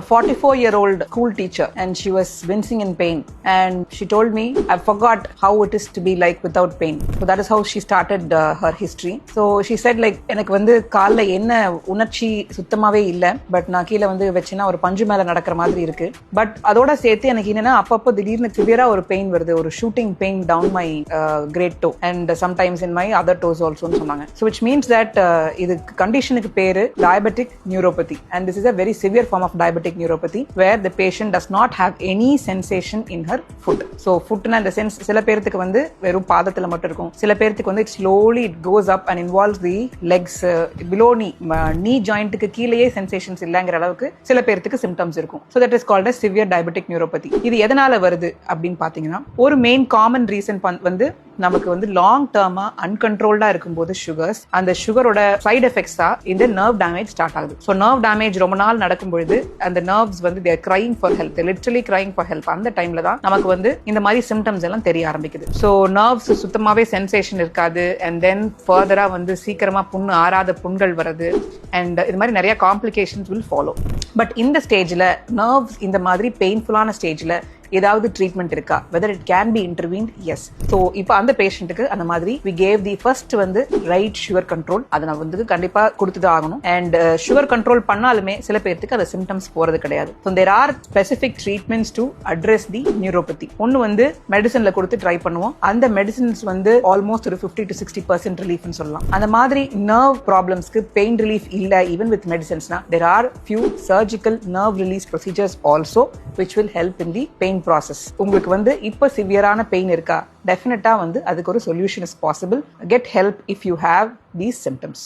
a 44-year-old school teacher, and she was wincing in pain. And she told me, I forgot how it is to be like without pain. So that is how she started her history. So she said like, எனக்கு வந்து கால்ல என்ன உணர்ச்சி சுத்தமாவே இல்ல, but நான் கீழே வந்து வச்சுன்னா ஒரு பஞ்சு மேல நடக்கிற மாதிரி இருக்கு. பட் அதோட சேர்த்து எனக்கு என்னன்னா அப்பப்போ திடீர்னு சிவியரா ஒரு பெயின் வருது, ஒரு shooting pain down my great toe and sometimes in my other toes also னு சொன்னாங்க. So which means that இது கண்டிஷனுக்கு பேரு diabetic neuropathy, and this is a very severe form of diabetic neuropathy where the patient does not have any sensation in her foot. So foot na in the sense சில பேருக்கு வந்து வெறும் பாதத்துல மட்டும் இருக்கும், சில பேருக்கு வந்து slowly it goes up and involves the legs below knee joint க்கு கீழேயே sensations இல்லங்கற அளவுக்கு சில பேருக்கு symptoms இருக்கும். So that is called as severe diabetic neuropathy. இது எதனால வருது அப்படினு பாத்தீங்கன்னா ஒரு மெயின் காமன் ரீசன் வந்து நமக்கு வந்து லாங் டர்மா அன்கண்ட்ரோல்டா இருக்கும்போது சுகர்ஸ், அந்த சுகரோட சைடு எஃபெக்ட்ஸா இந்த நர்வ் டேமேஜ் ஸ்டார்ட் ஆகுது. ஸோ நர்வ் டேமேஜ் ரொம்ப நாள் நடக்கும்பொழுது அந்த நர்வ்ஸ் வந்து their crying for help, literally crying for help. அந்த டைம்ல தான் நமக்கு வந்து இந்த மாதிரி சிம்டம்ஸ் எல்லாம் தெரிய ஆரம்பிக்குது. ஸோ நர்வ்ஸ் சுத்தமாவே சென்சேஷன் இருக்காது, அண்ட் தென் ஃபர்தரா வந்து சீக்கிரமா புண்ணு ஆறாத புண்கள் வருது, அண்ட் இது மாதிரி நிறைய காம்ப்ளிகேஷன்ஸ் வில் ஃபாலோ. பட் இந்த ஸ்டேஜ்ல நர்வ்ஸ் இந்த மாதிரி பெயின்ஃபுல்லான ஸ்டேஜ்ல ஏதாவது ட்ரீட்மெண்ட் இருக்கா, whether it can be intervened? Yes. So இப்போ அந்த பேஷண்ட்டுக்கு அந்த மாதிரி வி கேவ் தி ஃபர்ஸ்ட் வந்து ரைட் சுகர் கண்ட்ரோல், அதை நான் வந்து கண்டிப்பா கொடுத்துதான் ஆகணும். அண்ட் சுகர் கண்ட்ரோல் பண்ணாலுமே சில பேருக்கு அந்த சிம்டம்ஸ் போறது கிடையாது. So there are specific treatments to address the neuropathy. ஒன்னு வந்து மெடிசன்ல கொடுத்து ட்ரை பண்ணுவோம். அந்த மெடிசன்ஸ் வந்து ஆல்மோஸ்ட் ஒரு 50 to 60% ரிலீஃப்னு சொல்லலாம். அந்த மாதிரி நர்வ் ப்ராப்ளம்ஸ்க்கு பெயின் ரிலீஃப் இல்ல ஈவன் வித் மெடிசன்ஸ்னா there are few surgical nerve release procedures also which will help in the pain process. உங்களுக்கு வந்து இப்போ சிவியரான பெயின் இருக்கா, டெஃபினட்டா வந்து அதுக்கு ஒரு solution is possible. Get help if you have these symptoms.